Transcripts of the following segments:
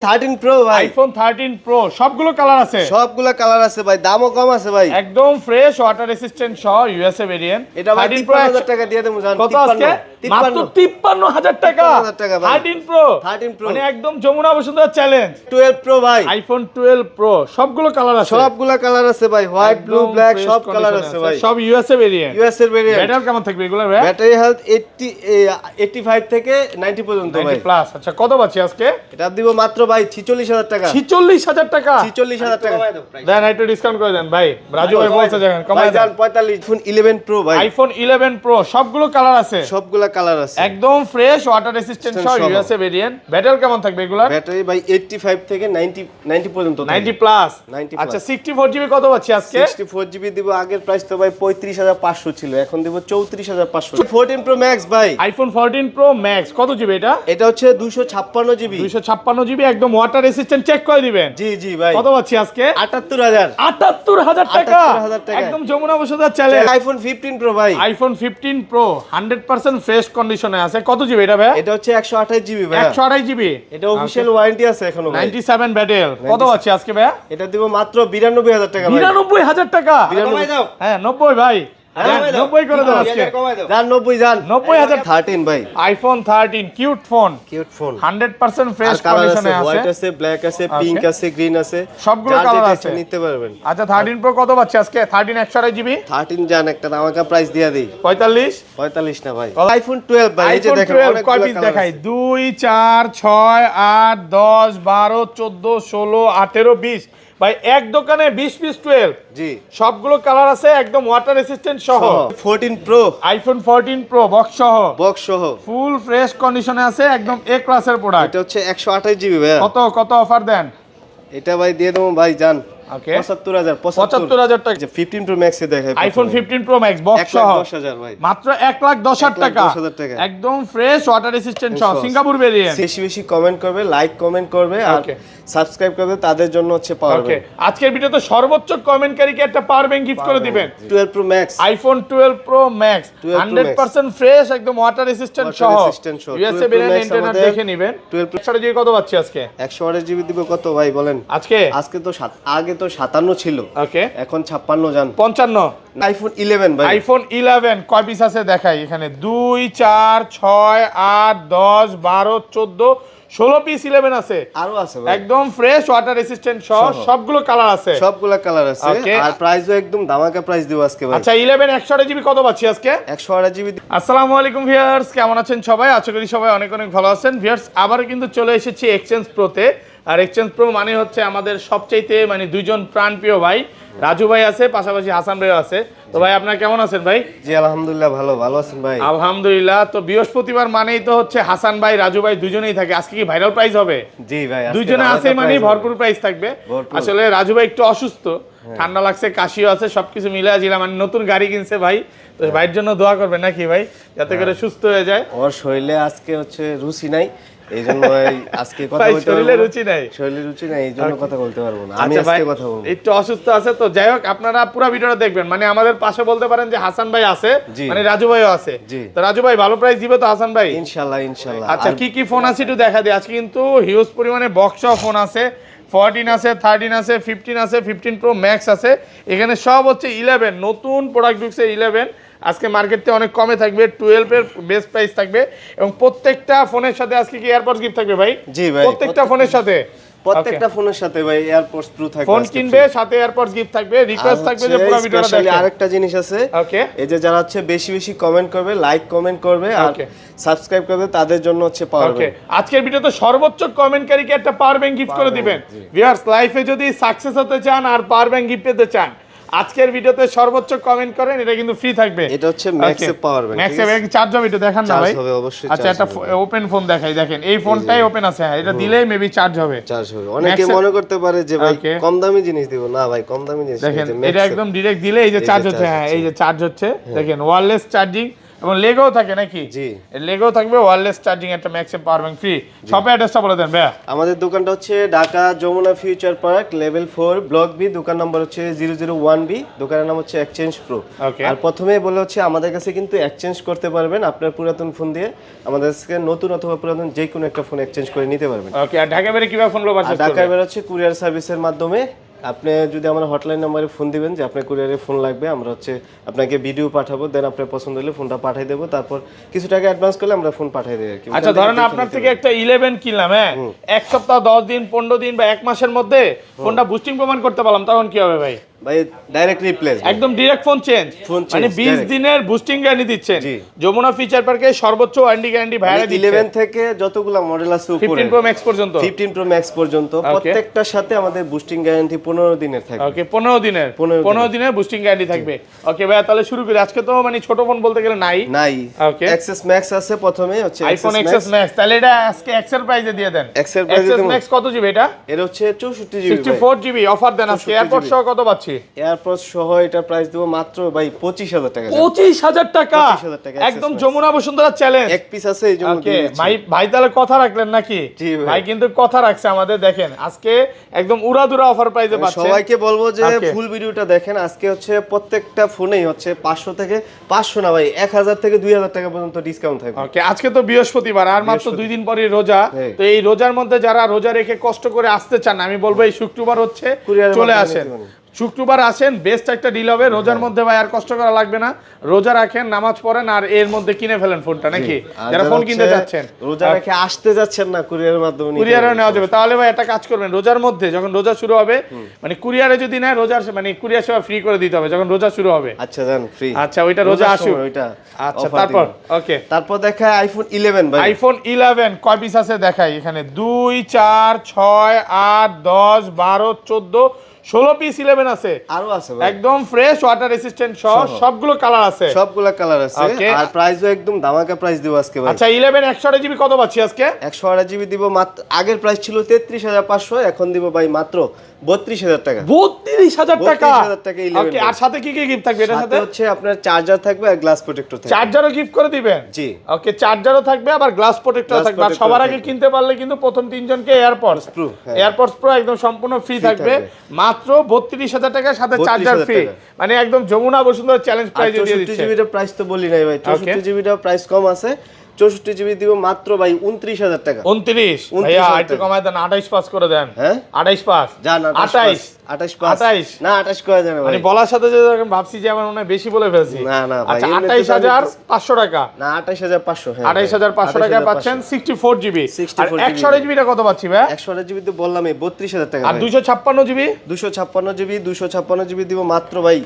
13 pro ভাই, iPhone 13 pro সবগুলো colour আছে, সবগুলা কালার আছে ভাই, দামও কম আছে ভাই, একদম ফ্রেশ ওয়াটার রেসিস্ট্যান্ট সহ ইউএসএ ভেরিয়েন্ট। এটা ভাই 53,000 টাকা দিয়ে দেবো জান। কত আজকে? মাত্র 53,000 টাকা। 53,000 টাকা ভাই। 13 প্রো 13 প্রো মানে একদম যমুনা বসুন্ধরা চ্যালেঞ্জ। 12 প্রো ভাই, আইফোন 12 প্রো সবগুলো কালার আছে, সবগুলা কালার আছে ভাই, হোয়াইট ব্লু একদম ব্ল্যাক fresh সব কালার condition আছে ভাই, সব ইউএসএ ভেরিয়েন্ট। ইউএস এর ভেরিয়েন্ট। ব্যাটারি কেমন থাকবে এগুলো ভাই? ব্যাটারি হেলথ 85 থেকে 90 পর্যন্ত ভাই। 90 প্লাস। আচ্ছা কত পাচ্ছি আজকে? এটা দিব মাত্র ভাই 46,000 টাকা। 46,000 টাকা। 46,000 টাকা দেন একটু ডিসকাউন্ট করে দেন ভাই। রাজু ভাই বলছে দেখেন ভাই কমায় জান দেন। 45 ফোন 11 প্রো ভাই, আইফোন 11 প্রো সবগুলো কালার আছে, সবগুলা কালার আছে, একদম ফ্রেশ ওয়াটার রেসিস্ট্যান্ট সহ সহ। USA variant. ব্যাটারি কেমন থাকবে এগুলার? ব্যাটারি ভাই 85 থেকে 90 পর্যন্ত 90 প্লাস। 90 আচ্ছা 64 জিবি কত পাচ্ছি আজকে? 64 জিবি দিব। আগের প্রাইস তো ভাই 35,500 ছিল, এখন দিব 34,500। 14 প্রো ম্যাক্স ভাই, আইফোন 14 প্রো ম্যাক্স কত জিবি এটা? এটা হচ্ছে 256 জিবি। 256 জিবি একদম ওয়াটার রেসিস্ট্যান্ট, চেক করে দিবেন। জি জি ভাই, কত পাচ্ছি আজকে? 78,000 78,000 টাকা। 78,000 টাকা। একদম Jamuna Bashundhara challenge. IPhone 15 pro ভাই, আইফোন 15 প্রো 100% ফ্রেশ কন্ডিশনে আছে। কত জিবি এটা ভাই? এটা হচ্ছে 128 জিবি ভাই, 128 জিবি। এটা অফিশিয়াল ওয়ারেন্টি আছে এখনো ভাই। 97 ব্যাটেল কত পাচ্ছি আজকে ভাই? এটা দিব মাত্র 92,000 টাকা ভাই। 92,000 টাকা। 92 হ্যাঁ 90 ভাই, হ্যাঁ, 90 করে দেন আজকে। জান 90 জান 90,000 13 ভাই, iPhone 13 cute phone, cute phone. 100% fresh আর কালার আছে, কন্ডিশনে আছে। হোয়াইট আছে, ব্ল্যাক আছে, পিঙ্ক আছে, গ্রিন আছে, সবগুলো যার কালার যেটা আছে। ইচ্ছা নিতে পারবেন। আচ্ছা 13 প্রো কত পাচ্ছি আজকে? 13 128 জিবি 13 জান একটা দামাকা প্রাইস দিয়া দেই, 45। 45 না ভাই। আইফোন 12 ভাই, এই যে আইফোন দেখেন 12 অনেক কয় পিস দেখাই? 2 4 6 8 10 12 14 16 18 20 ভাই এক দোকানে 20 পিস 12। জি, সবগুলো কালার আছে, একদম ওয়াটার রেসিস্ট্যান্ট সহ। 14 প্রো আইফোন 14 প্রো বক্স সহ বক্স সহ, ফুল ফ্রেশ কন্ডিশনে আছে, একদম এ ক্লাসের প্রোডাক্ট। এটা হচ্ছে 128 জিবি ভাই। কত কত অফার দেন? এটা ভাই দিয়ে দেবো ভাই জান ওকে 75,000। 75,000 টাকা। যে 15 প্রো ম্যাক্স এ দেখাই, আইফোন 15 প্রো ম্যাক্স বক্স সহ 1,10,000 ভাই, মাত্র 1,10,000 টাকা। 1,10,000 টাকা। একদম ফ্রেশ ওয়াটার রেসিস্ট্যান্ট সহ সিঙ্গাপুর ভেরিয়েন্ট। বেশি বেশি কমেন্ট করবে, লাইক কমেন্ট করবে আর Okay. সাবস্ক্রাইব করবে, তাদের জন্য হচ্ছে পাওয়ার ওকে আজকের ভিডিওতে সর্বোচ্চ কমেন্টকারীকে একটা পাওয়ার ব্যাংক গিফট করে দিবেন। 12 pro max, iPhone 12 pro max 12 Pro 100% fresh, একদম ওয়াটার রেসিস্ট্যান্ট Water সহ resistant সহ। USA 12 Pro variant Max internet আমাদের দেখে নেবেন। 12 Pro 100 জিবি কত পাচ্ছি আজকে? 128 জিবি দিব কত ভাই বলেন? আজকে আজকে তো আগে তো 57 ছিল, ওকে এখন 56 জান। 55। আইফোন 11 ভাই, আইফোন 11 কয় পিস আছে দেখাই এখানে? 2 4 6 8 10 12 14 16 পিস 11 আছে, আরো আছে ভাই, একদম ফ্রেশ ওয়াটার রেসিস্ট্যান্ট সহ সবগুলো কালার আছে। সবগুলা কালার আছে। Okay. আর প্রাইসও একদম ধামাকা প্রাইস দিব আজকে ভাই। আচ্ছা 11 128 জিবি কত পাচ্ছি আজকে? 128 জিবি। আসসালামু আলাইকুম ভিউয়ার্স, কেমন আছেন সবাই? আশা করি সবাই অনেক অনেক ভালো আছেন। ভিউয়ার্স আবার কিন্তু চলে এসেছি এক্সচেঞ্জ প্রোতে। আর এক্সচেঞ্জ প্রো মানে হচ্ছে আমাদের সবচাইতে মানে দুইজন প্রাণপ্রিয় ভাই, রাজু ভাই আছে, পাশাপাশি হাসান ভাইও আছে। তো ভাই আপনারা কেমন আছেন ভাই? জি আলহামদুলিল্লাহ ভালো, ভালো আছেন ভাই? আলহামদুলিল্লাহ। তো বৃহস্পতিবার মানেই তো হচ্ছে হাসান ভাই রাজু ভাই দুজনেই থাকে। আজকে কি ভাইরাল প্রাইস হবে? জি ভাই, আজকে দুইজনে ধামাকা আছে মানে price হবে। ভরপুর প্রাইস থাকবে। ভরপুর। আসলে রাজু ভাই একটু অসুস্থ, ঠান্ডা লাগছে, কাশিও আছে, সবকিছু মিলে জিলা মানে নতুন গাড়ি কিনছে ভাই, তো ভাইয়ের জন্য দোয়া করবেন নাকি ভাই, যাতে করে সুস্থ হয়ে যায়। ওর শরীরে আজকে হচ্ছে রুচি নাই, এই জন্য আজকে কথা ভাই বলতে শরীরে পারবো না। রুচি নাই? শরীরে রুচি নাই, এই জন্য কথা বলতে পারবো না। আমি আচ্ছা ভাই আজকে কথা বলবো। একটু অসুস্থ আছে, তো যাই হোক আপনারা পুরো ভিডিওটা দেখবেন। মানে আমাদের পাশে বলতে পারেন যে হাসান ভাই আছে, জি। মানে রাজু ভাইও আছে। জি। তো রাজু ভাই ভালো প্রাইস দিবে তো হাসান ভাই? ইনশাআল্লাহ ইনশাআল্লাহ। আচ্ছা কি কি ফোন আছে একটু দেখা দিই। আজকে কিন্তু হিউজ পরিমাণে বক্স ফোন আছে, 14 আছে, 13 আছে, 15 আছে, 15 প্রো ম্যাক্স আছে। এখানে সব হচ্ছে 11 নতুন প্রোডাক্ট ঢুকছে। 11 আজকে মার্কেটে অনেক কমে থাকবে, 12 এর বেস্ট প্রাইস থাকবে এবং প্রত্যেকটা ফোনের সাথে আজকে কি এয়ারপডস গিফট থাকবে ভাই? জি ভাই, প্রত্যেকটা ফোনের সাথে প্রত্যেকটা ফোনের সাথে ভাই এয়ারপডস প্রো থাকবে। ফোন আজকে কিনবে free। সাথে এয়ারপডস গিফট থাকবে, আর রিকোয়েস্ট থাকবে যে হচ্ছে পুরো ভিডিওটা specially দেখেন। আরেকটা জিনিস আছে, ওকে এই যে যারা হচ্ছে বেশি বেশি কমেন্ট করবে, লাইক কমেন্ট করবে আর Okay. সাবস্ক্রাইব করবে, তাদের জন্য হচ্ছে পাওয়ার ওকে আজকের ভিডিওতে সর্বোচ্চ কমেন্টকারীকে একটা পাওয়ার ব্যাংক গিফট করে দিবেন। ভিউয়ার্স লাইফে যদি সাকসেস হতে চান আর পাওয়ার ব্যাংক গিফট পেতে চান, আজকের ভিডিওতে সর্বোচ্চ কমেন্ট করেন, এটা কিন্তু ফ্রি থাকবে। এটা হচ্ছে ম্যাক্সে পাওয়ার ব্যাংক। ম্যাক্সে ব্যাংক চার্জ হবে, এটা দেখান না ভাই। চার্জ হবে অবশ্যই। আচ্ছা একটা ওপেন ফোন দেখাই, দেখেন এই ফোনটাই ওপেন আছে, হ্যাঁ এটা দিলেই মেবি চার্জ হবে। চার্জ হবে। অনেকে Max-এ- মনে করতে পারে যে ভাই Okay. কম দামি জিনিস দিব, না ভাই কম দামি জিনিস দেখেন এই যে এটা Max-এর- একদম ডাইরেক্ট দিলে এই যে চার্জ হচ্ছে, হ্যাঁ এই যে চার্জ হচ্ছে, দেখেন ওয়্যারলেস চার্জিং এবং লেগও থাকে নাকি? জি। লেগও থাকবে, ওয়্যারলেস চার্জিং একটা ম্যাক্সিম পাওয়ার ব্যাংক ফ্রি। শপের অ্যাড্রেসটা বলে দেন ভাইয়া। আমাদের দোকানটা হচ্ছে Dhaka Jamuna Future Park level 4 block B, দোকান নম্বর হচ্ছে 001B, দোকানের নাম হচ্ছে এক্সচেঞ্জ প্রো। ওকে। আর প্রথমেই বলে হচ্ছে আমাদের কাছে কিন্তু এক্সচেঞ্জ করতে পারবেন, আপনার পুরাতন ফোন দিয়ে আমাদের কাছে নতুন অথবা পুরাতন যে কোনো একটা ফোন এক্সচেঞ্জ করে নিতে পারবেন। ওকে। আর ঢাকা বাইরে কিভাবে ফোনগুলো আর পারচেজ করবেন? ঢাকায় বের হচ্ছে কুরিয়ার সার্ভিসের মাধ্যমে। আপনি যদি আমার হটলাইন নাম্বারে ফোন দিবেন যে আপনার কুরিয়ারে ফোন লাগবে, আমরা হচ্ছে আপনাকে ভিডিও পাঠাবো, দেন আপনার পছন্দ হলে ফোনটা পাঠিয়ে দেবো, তারপর কিছু টাকা অ্যাডভান্স করলে আমরা ফোন পাঠিয়ে দেবো আর কি। আচ্ছা ধরেন আপনার থেকে একটা 11 কিনলাম, হ্যাঁ, এক সপ্তাহ 10 দিন 15 দিন বা এক মাসের মধ্যে ফোনটা বুস্টিং প্রমাণ করতে পারলাম, তখন কি হবে ভাই? ভাই ডাইরেক্ট রিপ্লেস, একদম direct phone change, phone change, মানে 20 direct। দিনের বুস্টিং গ্যারান্টি দিচ্ছেন। জি। যমুনা ফিচার পার্কে সর্বোচ্চ ওয়ারেন্টি গ্যারান্টি ভাইরা দিচ্ছেন 11 থেকে যতগুলো মডেল আছে উপরে 15 প্রো ম্যাক্স পর্যন্ত, 15 প্রো ম্যাক্স পর্যন্ত প্রত্যেকটার সাথে আমাদের বুস্টিং গ্যারান্টি 15 দিনের থাকবে। ওকে 15 দিনের 15 দিনের বুস্টিং গ্যারান্টি থাকবে। ওকে ভাইয়া তাহলে শুরু করি। আজকে তো মানে ছোট ফোন বলতে গেলে নাই। ওকে। এক্সএস ম্যাক্স আছে, প্রথমে হচ্ছে আইফোন এক্সএস ম্যাক্স, তাহলে এটা আজকে এক্সেল প্রাইসে দিয়ে দেন। এক্সেল প্রাইসে এক্সএস ম্যাক্স কত জিবি এটা? এর হচ্ছে 64 জিবি 64 জিবি অফার দেন আজকে। 64 এয়ারপড সহ কত পাচ্ছি? এয়ারপড সহ এটা প্রাইস দেব মাত্র ভাই 25000 টাকা। 25000 টাকা 25000 টাকা একদম যমুনা বসুন্ধরা চ্যালেঞ্জ। এক পিস আছে এই জন্য ওকে ভাই তাহলে কথা রাখলেন নাকি? জি ভাই। ভাই কিন্তু কথা রাখছে আমাদের। দেখেন আজকে একদম উড়াদুরা অফার প্রাইসে পাচ্ছেন। সবাইকে বলবো যে ফুল ভিডিওটা দেখেন। আজকে হচ্ছে প্রত্যেকটা ফোনেই হচ্ছে 500 থেকে 500 না ভাই 1000 থেকে 2000 টাকা পর্যন্ত ডিসকাউন্ট থাকবে। ওকে। আজকে তো বৃহস্পতিবার, আর মাত্র 2 দিন পরে রোজা। তো এই রোজার মধ্যে যারা রোজা রেখে কষ্ট করে আসতে চান, আমি বলবো এই শুক্রবার হচ্ছে চলে আসেন। শুক্রবার আসেন, বেস্ট একটা ডিল হবে। রোজার মধ্যে ভাই আর কষ্ট করা লাগবে না, রোজা রাখেন, নামাজ পড়েন, আর এর মধ্যে কিনে ফেলেন ফোনটা নাকি? যারা ফোন কিনতে যাচ্ছেন, রোজা রেখে আসতে যাচ্ছেন না, কুরিয়ারের মাধ্যমে কুরিয়ারে নেওয়া যাবে। তাহলে ভাই একটা কাজ করবেন, রোজার মধ্যে যখন রোজা শুরু হবে, মানে কুরিয়ারে যদি নেয় রোজার মানে কুরিয়ার সেবা ফ্রি করে দিতে হবে যখন রোজা শুরু হবে। আচ্ছা জান ফ্রি। আচ্ছা ওইটা রোজা আসুক ওইটা। আচ্ছা তারপর ওকে। তারপর দেখায় আইফোন 11 ভাই। আইফোন 11 কয় পিস আছে দেখাই এখানে? 2 4 6 8 10 12 14 16 পিস 11 আছে। আরো আছে ভাই, একদম ফ্রেশ ওয়াটার রেসিস্ট্যান্ট সহ সবগুলো কালার আছে, সবগুলা কালার আছে। Okay. আর প্রাইসও একদম ধামাকা প্রাইস দিব আজকে ভাই। আচ্ছা 11 128 জিবি কত পাচ্ছি আজকে? 128 জিবি দিব মাত্র। আগের প্রাইস ছিল 33500, এখন দিব ভাই মাত্র 32000 টাকা। 32000 টাকা। 32000 টাকা 11। ওকে। আর সাথে কি কি গিফট থাকবে এটার সাথে সাথে? হচ্ছে আপনার চার্জার থাকবে আর গ্লাস প্রোটেক্টর থাকবে। চার্জারও গিফট করে দিবেন? জি। ওকে চার্জারও থাকবে আবার গ্লাস প্রোটেক্টর Glass থাকবে। আর protector সবার আগে থাকবে। কিনতে পারলে কিন্তু প্রথম 3 জনকে এয়ারপডস Pro, হ্যাঁ। এয়ারপডস প্রো একদম সম্পূর্ণ ফ্রি থাকবে মাত্র 32000 টাকার সাথে 32,000 চার্জার ফ্রি। টাকা। মানে একদম যমুনা বসুন্ধরা চ্যালেঞ্জ প্রাইসে দিয়ে 64 দিচ্ছে। জিবিটা প্রাইস তো বলি নাই ভাই, 64 জিবিটা প্রাইস কম আছে। 64 জিবি দিব মাত্র ভাই 29000 টাকা। 29 ভাইয়া একটু কমায় দেন, 28 পাস করে দেন। হ্যাঁ 28 পাস জান 28 28 পাস 28 না 28 করা যাবে ভাই। মানে বলার সাথে যে ভাবছি যে আমার মনে হয় বেশি বলে ফেলছি। না না ভাই, আচ্ছা এমনিতে 28500 টাকা। না 28500, হ্যাঁ 28500 টাকায় পাচ্ছেন 64 জিবি। আর 64 128 জিবিটা কত পাচ্ছি ভাই? 128 জিবি তো বললামই 32000 টাকা আর ভাই। 256 জিবি 256 জিবি দিব মাত্র ভাই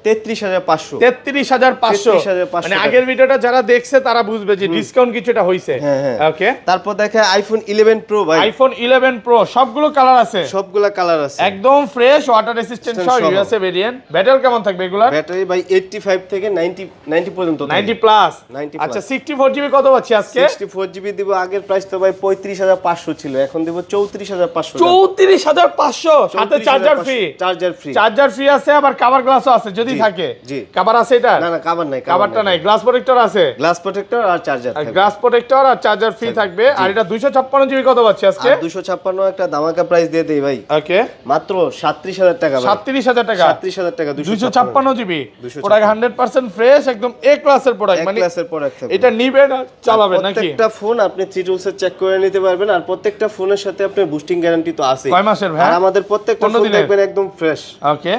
33500। 33500। 33500 মানে আগের ভিডিওটা যারা দেখছে তারা বুঝবে যে ডিসকাউন্ট কিছুটা হইছে। হ্যাঁ, হ্যাঁ। ওকে। তারপর দেখে আইফোন 11 প্রো ভাই। আইফোন 11 প্রো সবগুলো কালার আছে, সবগুলা কালার আছে, একদম ফ্রেশ ওয়াটার রেসিস্ট্যান্ট সহ সহ। USA variant. ব্যাটারি কেমন থাকবে এগুলা? ব্যাটারি ভাই 85 থেকে 90 পর্যন্ত থাকবে। 90 প্লাস। 90 আচ্ছা 64 জিবি কত পাচ্ছি আজকে? 64 জিবি দিব। আগের প্রাইস তো ভাই 35500 ছিল, এখন দিব 34500। 34500 সাথে charger free. Charger free, charger free আছে, আবার কভার গ্লাসও আছে যদি থাকে। জি। কভার আছে এটা? না না কভার নাই, কভারটা নাই, গ্লাস প্রোটেক্টর আছে। গ্লাস প্রোটেক্টর আর চার্জার থাকবে। গ্লাস প্রোটেক্টর আর চার্জার ফ্রি থাকবে। আর এটা 256 জিবি কত পাচ্ছি আজকে? আর 256 একটা ধামাকা প্রাইস দিয়ে দেই ভাই, ওকে মাত্র 37000 টাকা ভাই। 37000 টাকা 37000 টাকা 256 জিবি 256 প্রোডাক্ট 100% ফ্রেশ, একদম এ ক্লাসের প্রোডাক্ট। মানে ক্লাসের প্রোডাক্ট থাকবে। এটা নিবেন আর চালাবেন নাকি? প্রত্যেকটা ফোন আপনি থ্রি চেক করে নিতে পারবেন, আর প্রত্যেকটা ফোনের সাথে আপনার বুস্টিং গ্যারান্টি তো আছে। কয় মাসের ভাই? আর আমাদের প্রত্যেকটা 15 ফোন দিনের। দেখবেন একদম ফ্রেশ। ওকে।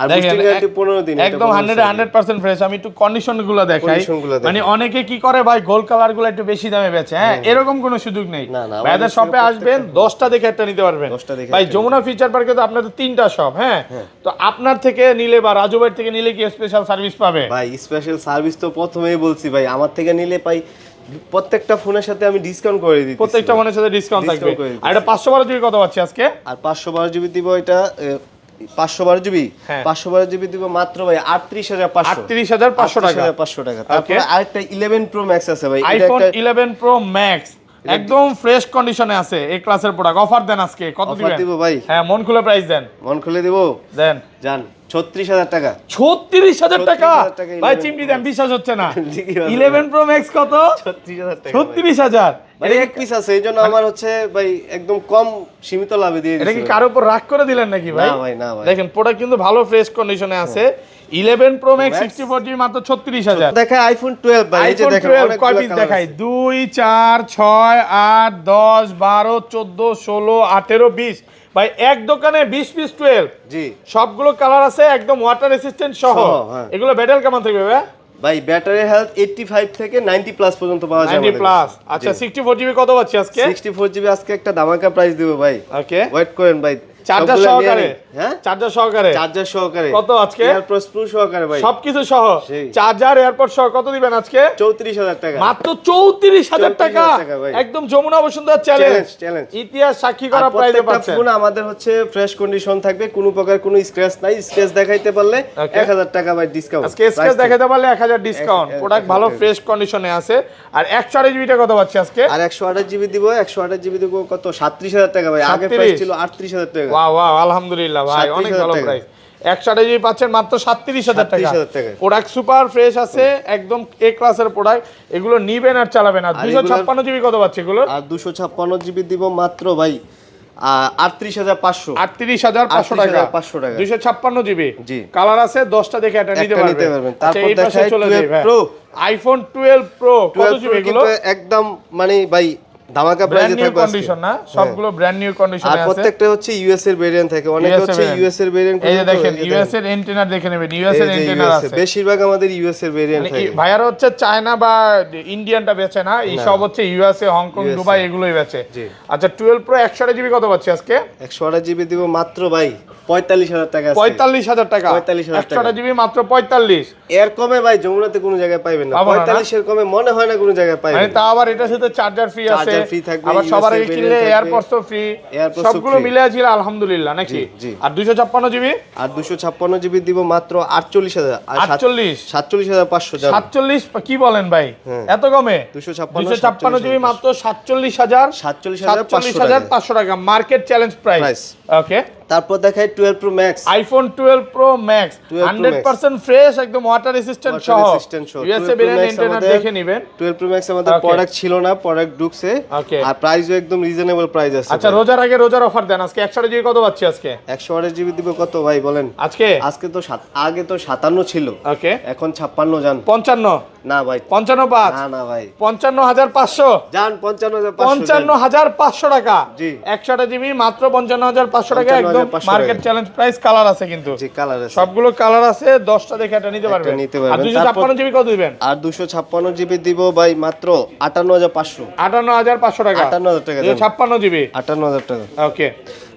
আর বুস্টিং গ্যারান্টি 15 দিন। একদম 100% ফ্রেশ। আমি একটু কন্ডিশন গুলো দেখাই। মানে অনেকে কি করে ভাই গোল্ড কালার গুলো একটু বেশি দামে বেচে, হ্যাঁ এরকম কোনো সুযোগ নেই। না, না, ভাইদের শপে আসবেন 10টা দেখে একটা নিতে পারবেন। 10টা দেখে ভাই যমুনা ফিচার পার্কে তো আপনাদের 3টা শপ, হ্যাঁ তো আপনার থেকে নিলে বা রাজু ভাই থেকে নিলে কি স্পেশাল সার্ভিস পাবে? ভাই স্পেশাল সার্ভিস তো প্রথমেই বলছি ভাই, আমার থেকে নিলে পাই প্রত্যেকটা ফোনের সাথে আমি ডিসকাউন্ট করে দিচ্ছি। প্রত্যেকটা ফোনের সাথে ডিসকাউন্ট থাকবে। আর এটা 512 জিবি কত পাচ্ছি আজকে? আর 512 জিবি দিব এটা 512 জিবি। হ্যাঁ। 512 জিবি দিব মাত্র ভাই 38500। 38500 টাকা। 38500 টাকা। তারপরে আরেকটা 11 প্রো ম্যাক্স আছে ভাই, এটা আইফোন একটা 11 প্রো ম্যাক্স একদম ফ্রেশ কন্ডিশনে আছে এই ক্লাসের প্রোডাক্ট। অফার দেন আজকে, কত অফার দিবেন? দিব ভাই, হ্যাঁ, মন খুলে প্রাইস দেন। মন খুলে দিব, দেন জান 36,000 টাকা। 36,000 টাকা 36,000 টাকা ভাই, 11 চিমটি দেন, বিশ্বাস হচ্ছে না। ঠিকই আছে। 11 প্রো ম্যাক্স কত? 36,000 টাকা। 36,000। ভাই এক পিস আছে, এইজন্য আমার হচ্ছে ভাই একদম কম সীমিত লাভে দিয়ে এটা কি দিছি। কারোর উপর রাগ করে দিলেন নাকি ভাই? না ভাই, না ভাই। দেখেন প্রোডাক্ট কিন্তু ভালো ফ্রেশ কন্ডিশনে আছে। 11 প্রো ম্যাক্স 64GB মাত্র 36,000। দেখায় আইফোন 12 ভাই, এই যে আইফোন দেখেন 12 কয় পিস দেখাই? 2 4 6 8 10 12 14 16 18 20। ভাই এক দোকানে 20 পিস 12। জি সবগুলো কালার আছে, একদম ওয়াটার রেসিস্ট্যান্ট সহ। সহ, হ্যাঁ। এগুলো ব্যাটারি কেমন থাকবে ভাই? ভাই ব্যাটারি হেলথ 85 থেকে 90 প্লাস পর্যন্ত পাওয়া যায় 90 প্লাস। আচ্ছা 64GB কত পাচ্ছি আজকে? 64GB আজকে একটা ধামাকা প্রাইস দিব ভাই। ওকে, ওয়েট করেন ভাই, চার্জার সবগুলো নিয়ে সহকারে? নিন। হ্যাঁ চার্জার সহকারে চার্জার সহকারে কত আজকে? এয়ারপডস প্রো সহকারে ভাই, সবকিছু সহ সেই। চার্জার এয়ারপড সহ কত দিবেন আজকে? 34,000 টাকা। মাত্র 34,000 টাকা। 34,000 টাকা ভাই। একদম যমুনা বসুন্ধরা চ্যালেঞ্জ, চ্যালেঞ্জ। ইতিহাস সাক্ষী করা আর প্রাইসে প্রত্যেকটা পাচ্ছেন। ফোন আমাদের হচ্ছে ফ্রেশ কন্ডিশন থাকবে, কোনো প্রকার কোনো স্ক্র্যাচ নাই। স্ক্র্যাচ দেখাইতে পারলে Okay. 1000 টাকা ভাই ডিসকাউন্ট। আজকে স্কেচ দেখাতে পারলে 1000 ডিসকাউন্ট। প্রোডাক্ট ভালো ফ্রেশ কন্ডিশনে আছে। আর 128GB টা কত পাচ্ছি আজকে? আর 128GB দিব, 128GB দিব কত? 37,000 টাকা ভাই। আগে 37? প্রাইস ছিল 38,000 টাকা। ওয়াও ওয়াও, আলহামদুলিল্লাহ ভাই, অনেক 37,000 ভালো টাকা। প্রাইস। 128GB পাচ্ছেন মাত্র 37,000 টাকা। 37,000 টাকা। প্রোডাক্ট সুপার ফ্রেশ আছে, একদম এ ক্লাসের প্রোডাক্ট। এগুলো নিবেন আর চালাবেন। আর আর 256GB কত পাচ্ছে এগুলো? আর 256GB দিব মাত্র ভাই 38,500। 38,500 টাকা। 38,500 টাকা। 256GB জি। কালার আছে 10টা দেখে এটা নিতে একটা নিতে পারবেন। পারবেন। আচ্ছা, তারপর এই পাশে দেখাই চলে যাই 12 ভাই। Pro। আইফোন 12 প্রো কত 12 জিবি Pro এগুলো? কিন্তু একদম মানে ভাই ধামাকা ব্র্যান্ড প্রাইসে নিউ থাকবে আজকে। কন্ডিশন না, সবগুলো ব্র্যান্ড নিউ আর কন্ডিশনে আছে। প্রত্যেকটা হচ্ছে ইউএস এর ভেরিয়েন্ট থাকে, অনেকে US হচ্ছে variant। ইউএস এর ভেরিয়েন্ট। এই যে দেখেন ইউএস এর এন্টেনার দেখে নেবেন, ইউএস এর এন্টেনার আছে। বেশিরভাগ আমাদের ইউএস এর ভেরিয়েন্ট মানে থাকে। ভাইয়ারা হচ্ছে চায়না বা ইন্ডিয়ানটা বেচে না, এই সব হচ্ছে ইউএসএ, হংকং, USA দুবাই এগুলোই বেচে। জি। আচ্ছা 12 প্রো 128GB কত পাচ্ছি আজকে? 128GB দিব মাত্র ভাই 45,000 টাকা আজকে। 45,000 টাকা। 45,000 টাকা। 128GB মাত্র 45। এর কমে ভাই যমুনাতে কোনো জায়গায় পাইবেন না। পাবো না, না? 45 এর কমে মনে হয় না কোনো জায়গায় মানে পাইবেন। তা আবার এটার সাথে চার্জার ফ্রি আছে, চার্জার ফ্রি থাকবে, আবার সবার আগে USB কিনলে variant থাকবে, এয়ারপডসও ফ্রি, AirPods ও সবগুলো free। মিলে আছে আলহামদুলিল্লাহ নাকি? জি, জি। আর 256GB আর 256GB দিব মাত্র 48,000। আর 48 47,500 যাবে। 47 কি বলেন ভাই, হ্যাঁ। এত কমে? 256 256GB মাত্র 47,500 টাকা, মার্কেট চ্যালেঞ্জ প্রাইস। Price। ওকে, তারপর দেখাই 12 Pro Max। IPhone 12 pro max 12 Pro 100% fresh, একদম ওয়াটার রেসিস্ট্যান্ট Water সহ। resistant সহ। ইউএসএ 12 Pro ভেরিয়েন্ট Max এন্টেনার আমাদের- দেখে নেবেন। 12 Pro Max আমাদের Okay. প্রোডাক্ট ছিল না, প্রোডাক্ট ঢুকছে। Okay. আর প্রাইসও একদম রিজনেবল প্রাইস আছে। আচ্ছা রোজার আগে রোজার অফার দেন আজকে। 128GB কত পাচ্ছি আজকে? 128GB দিব কত ভাই বলেন? আজকে আজকে তো আগে তো 57 ছিল, ওকে, এখন 56 জান। 55 না ভাই, 55.5 না না ভাই, 55,500 জান 55,500 55,500 টাকা। জি। 128GB মাত্র 55,500 টাকা, একদম 55,500 মার্কেট টাকা। Challenge price. কালার আছে কিন্তু জি কালার আছে। সবগুলো কালার আছে, 10টা দেখে এটা নিতে পারবেন। নিতে পারবেন। আর 256GB কত দিবেন? আর 256GB দিব ভাই মাত্র 58,500। 58,500 টাকা। 58,000 টাকা দেন। 256GB 58,000 টাকা। ওকে।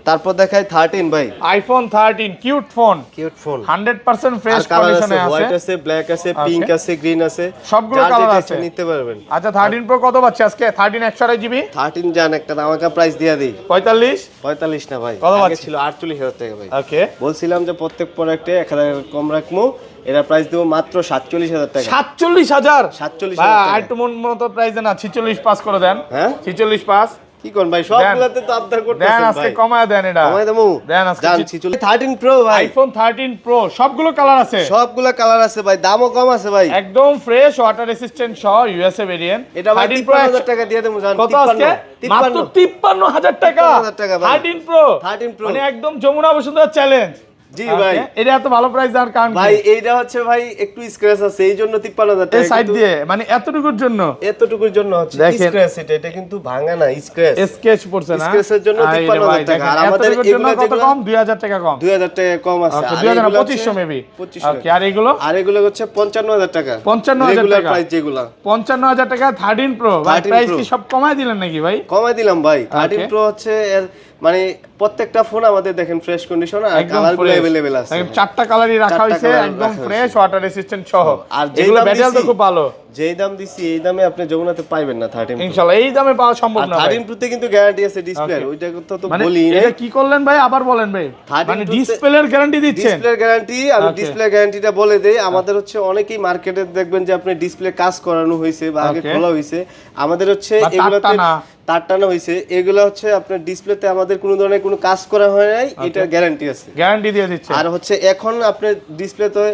তারপর দেখাই 13 ভাই। IPhone 13 cute phone, cute phone. 100% fresh আর কালার আছে, কন্ডিশনে আছে। হোয়াইট আছে, ব্ল্যাক আছে, পিঙ্ক আছে, গ্রিন আছে, সবগুলো যার কালার যেটা আছে। ইচ্ছা নিতে পারবেন। আচ্ছা 13 প্রো কত পাচ্ছে আজকে? 13 128GB 13 জান একটা ধামাকা প্রাইস দিয়া দেই। 45 45 না ভাই, কত আগে পাচ্ছি? ছিল 48,000 টাকা ভাই। ওকে। বলছিলাম যে প্রত্যেক প্রোডাক্টে 1,000 কম রাখবো, এরা প্রাইস দেবো মাত্র 47,000 টাকা। 47,000 47,000 ভাই, টাকা। আর একটু মন মতো প্রাইস দেন না, 46 পাস করে দেন। হ্যাঁ 46 পাস কি কোন ভাই, সবগুলাতে তো আবদার দেন করতেছেন আজকে, ভাই। কমায় দেন এটা। কমাই দেবো দেন আজকে। জান 13 প্রো ভাই, আইফোন 13 প্রো সবগুলো কালার আছে, সবগুলা কালার আছে ভাই, দামও কম আছে ভাই। একদম ফ্রেশ ওয়াটার রেসিস্ট্যান্ট সহ ইউএসএ ভেরিয়েন্ট। এটা ভাই 53,000 টাকা দিয়ে দেবো জান। কত আজকে? মাত্র 53,000 টাকা। 53,000 টাকা ভাই। 13 প্রো 13 প্রো মানে একদম যমুনা বসুন্ধরা চ্যালেঞ্জ। জি ভাই। এটা এত ভালো প্রাইস দেওয়ার কারণ কি? ভাই এইটা হচ্ছে ভাই একটু স্ক্র্যাচ আছে, এই জন্য 53,000 এই টাকা। সাইড কিন্তু দিয়ে মানে এতটুকুর জন্য এতটুকুর জন্য হচ্ছে দেখেন। স্ক্র্যাচ, এটা কিন্তু ভাঙা না, স্ক্র্যাচ। স্কেচ পড়ছে না, স্কেচের জন্য আরে 53,000 ভাই, টাকা। দেখেন, আর আমাদের এতটুকুর জন্য এগুলো কত যেগুলো- কম? 2,000 টাকা কম। 2,000 টাকা কম আছে। ওকে, আর 2,000 এগুলো হচ্ছে 2,500 মেবি। 2500 ওকে, আর এগুলো আর এগুলো হচ্ছে 55,000 টাকা। 55,000 রেগুলার টাকা। প্রাইস যেগুলো 55,000 টাকা 13 প্রো। ভাই 13 প্রাইস Pro। কি সব কমায় দিলেন নাকি ভাই? কমাই দিলাম ভাই। 13 Okay. প্রো হচ্ছে এর মানে প্রত্যেকটা ফোন আমাদের দেখেন ফ্রেশ কন্ডিশন আর একদম কালারগুলো fresh। अवेलेबल আছে। একদম চারটা কালারই রাখা চারটা হয়েছে, colour একদম রাখা ফ্রেশ হয়েছে। ওয়াটার রেসিস্ট্যান্ট সহ। আর যেই এগুলো দাম ব্যাটারি তো দিছি, খুব ভালো। যেই দাম দিছি এই দামে আপনি যমুনাতে পাইবেন না 13 প্রো। ইনশাআল্লাহ এই দামে পাওয়া সম্ভব আর না ভাই। 13 প্রোতে কিন্তু গ্যারান্টি আছে ডিসপ্লে, Okay. ওইটা তো মানে বলি না। এটা কি করলেন ভাই, আবার বলেন ভাই। 13 মানে Pro তে- ডিসপ্লের গ্যারান্টি দিচ্ছেন? ডিসপ্লের গ্যারান্টি, আমি Okay. ডিসপ্লে গ্যারান্টিটা বলে দেই। আমাদের হচ্ছে অনেকেই মার্কেটে দেখবেন যে আপনি ডিসপ্লে কাজ করানো হয়েছে বা আগে Okay. খোলা হয়েছে, আমাদের হচ্ছে বা তার এগুলোতে টানা। তার টানা হয়েছে, এগুলো হচ্ছে আপনার ডিসপ্লেতে আমাদের কোনো ধরনের কোনো কাজ করা হয় নাই, এটা গ্যারান্টি আছে। গ্যারান্টি দিয়ে দিচ্ছে। আর হচ্ছে এখন আপনার ডিসপ্লেতে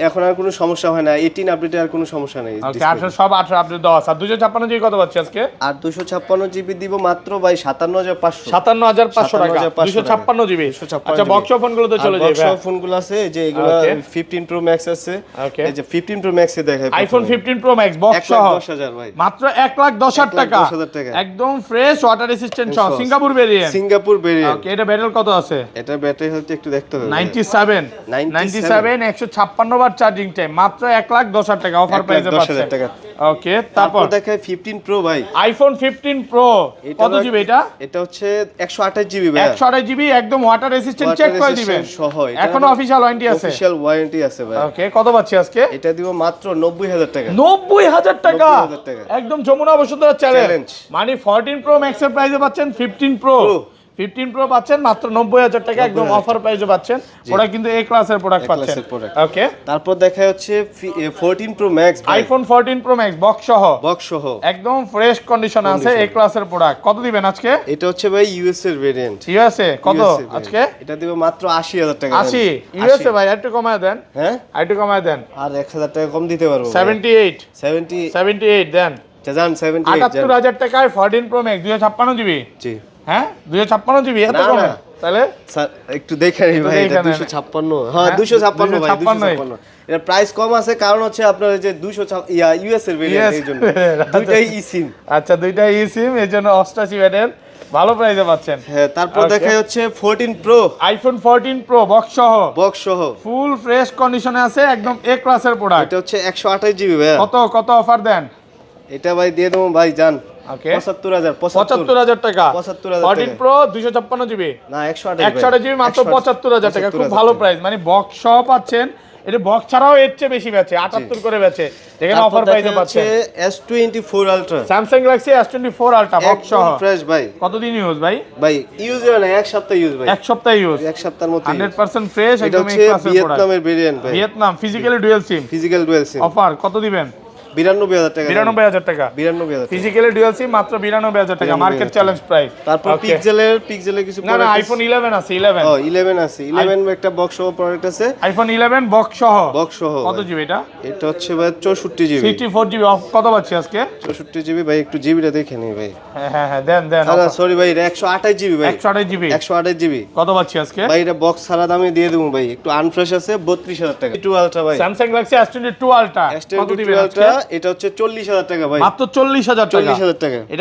এখন আর কোনো সমস্যা হয় না, 18 আপডেটে আর কোনো সমস্যা নেই। ওকে, 18 সব 18 আপডেট দেওয়া আছে। আর 256 জিবি কত পাচ্ছি আজকে? আর 256 জিবি দিব মাত্র ভাই 57500। 57500 টাকা 256 জিবি। আচ্ছা বক্স ফোনগুলো তো চলে যাবে। বক্স ফোনগুলো আছে যে এগুলো 15 প্রো ম্যাক্স আছে। এই যে 15 প্রো ম্যাক্সে দেখাই, আইফোন 15 প্রো ম্যাক্স বক্স সহ 1,10,000 ভাই, মাত্র 1,10,000 টাকা, 1,10,000 টাকা, একদম ফ্রেশ ওয়াটার রেসিস্ট্যান্ট সহ, Singapore variant. Singapore variant. Okay, এটা ব্যাটারি কত আছে? এটা ব্যাটারি হচ্ছে একটু দেখতে হবে, 97 156 বার চার্জিং টাইম, মাত্র 1,10,000 টাকা অফার প্রাইসে পাচ্ছেন। ওকে, তারপর দেখাই 15 প্রো ভাই, আইফোন 15 প্রো কত জিবি এটা? এটা হচ্ছে 128 জিবি ভাই, 128 জিবি, একদম ওয়াটার রেসিস্ট্যান্ট, চেক করে দিবেন সহ। এখনো অফিশিয়াল ওয়ারেন্টি আছে? অফিশিয়াল ওয়ারেন্টি আছে ভাই। ওকে, কত পাচ্ছি আজকে? এটা দিব মাত্র 90,000 টাকা। 90,000 টাকা, 90,000 টাকা, একদম যমুনা বসুন্ধরা চ্যালেঞ্জ। চ্যালেঞ্জ। মানে 14 প্রো ম্যাক্সের প্রাইসে পাচ্ছেন 15 প্রো পাচ্ছেন মাত্র 90,000 টাকা, একদম অফার প্রাইসে পাচ্ছেন। ওটা কিন্তু এ ক্লাসের প্রোডাক্ট পাচ্ছেন। ওকে, তারপর দেখা হচ্ছে 14 pro max, iPhone 14 pro max box সহ একদম ফ্রেশ কন্ডিশনে আছে, এ ক্লাসের প্রোডাক্ট। কত দিবেন আজকে? এটা হচ্ছে ভাই ইউএস এর ভেরিয়েন্ট। ইউএসএ কত আজকে? এটা দিব মাত্র 80,000 টাকা। 80 ইউএসএ ভাই, একটু কমায় দেন। হ্যাঁ, একটু কমায় দেন, আর 1,000 টাকা কম দিতে পারবো। 78 দেন। জান 78 78,000 টাকায় 14 প্রো ম্যাক্স 256 জিবি। জি হ্যাঁ, 256 জিবি, এত না, কমে? না। তাহলে স্যার একটু দেখে নিন ভাই, এটা 256। হ্যাঁ 256 ভাই, 256। এর প্রাইস কম আছে কারণ হচ্ছে আপনার এই যে 200 ইউএস এর ভেরিয়েন্ট, এই জন্য দুইটাই ই সিম। আচ্ছা, দুইটাই ই সিম, এর জন্য 88 ব্যাটের ভালো প্রাইসে পাচ্ছেন। হ্যাঁ, তারপর দেখা হচ্ছে 14 প্রো, আইফোন 14 প্রো বক্স সহ ফুল ফ্রেশ কন্ডিশনে আছে, একদম এ ক্লাসের প্রোডাক্ট। এটা হচ্ছে 128 জিবি ভাই। কত অফার দেন? এটা ভাই দিয়ে দেবো ভাই জান ওকে 75,000 টাকা। 75,000 14 প্রো 256 জিবি না 128 জিবি মাত্র 75,000 টাকা, খুব ভালো প্রাইস। মানে বক্স সহ পাচ্ছেন, এটা বক্স ছাড়াও এর চেয়ে বেশি বেচে, 78 করে বেচে, যেখানে অফার প্রাইসে পাচ্ছেন। S24 ultra, Samsung Galaxy S24 ultra box সহ ফ্রেশ ভাই। কতদিন ইউজ ভাই? ভাই ইউজ হয় না, এক সপ্তাহ ইউজ ভাই, এক সপ্তাহ ইউজ, এক সপ্তাহের মতো 100% ফ্রেশ, এটা একদম হচ্ছে এই ক্লাসের প্রোডাক্ট। ভিয়েতনামের ভেরিয়েন্ট ভাই, Vietnam physically dual SIM, physical dual SIM. Offer কত দিবেন? 92,000 টাকা। 92,000 টাকা, 92,000 ফিজিক্যালি ডুয়াল সিম মাত্র 92,000 টাকা, মার্কেট চ্যালেঞ্জ প্রাইস। তারপর পিক্সেলের কিছু না আইফোন 11 আছে, 11 ও 11 আছে, 11 একটা বক্স সহ প্রোডাক্ট আছে, আইফোন 11 বক্স সহ। কত জিবি এটা? এটা হচ্ছে ভাই 64 জিবি। 64 জিবি অফ কত পাচ্ছি আজকে? 64 জিবি ভাই, একটু জিবিটা দেখে নিই ভাই। হ্যাঁ দেন। না সরি ভাই, এটা 128 জিবি ভাই, 128 জিবি কত পাচ্ছি আজকে? ভাই এটা বক্স ছাড়া দামে দিয়ে দেবো ভাই, একটু আনফ্রেশ আছে, 32,000 টাকা। 2 আলট্রা ভাই, স্যামসাং গ্যালাক্সি S22 আলট্রা কত দিবেন আজকে? এটা হচ্ছে 40,000 টাকা ভাই, মাত্র 40,000 টাকা। 40,000 টাকা।